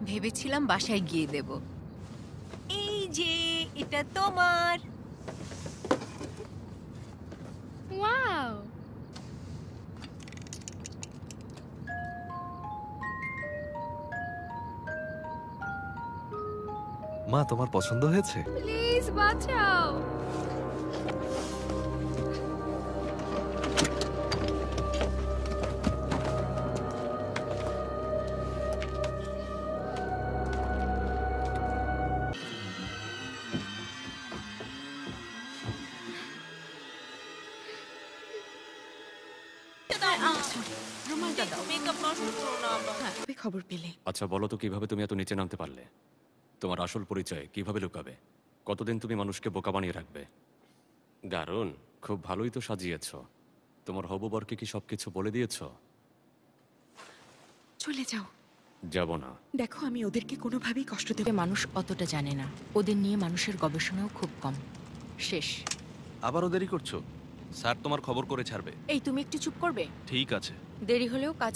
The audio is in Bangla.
ভেবেছিলাম বাসায় গিয়ে দেব। এই যে এটা তোমার। ওয়াও! মা, তোমার পছন্দ হয়েছে? প্লিজ বাঁচাও। রুমালটা দাও। মেকআপ নষ্ট করো না আবার। হ্যাঁ, তুমি খবর পেলে? আচ্ছা বলো তো কিভাবে তুমি এত নিচে নামতে পারলে? তোমার আসল পরিচয় কিভাবে লুকাবে? কতদিন তুমি মানুষকে বোকা বানিয়ে রাখবে? দারুণ, খুব ভালোই তো সাজিয়েছ। তোমার হবু বরকে কি সবকিছু বলে দিয়েছ? চলে যাও। যাব না। দেখো, আমি ওদেরকে কোনোভাবেই কষ্ট দেবে। মানুষ অতটা জানে না। ওদের নিয়ে মানুষের গবেষণাও খুব কম। শেষ। আবারও দেরি করছো? স্যার তোমার খবর করে ছাড়বে। এই, তুমি একটু চুপ করবে? ঠিক আছে। দেরি হলেও কাজ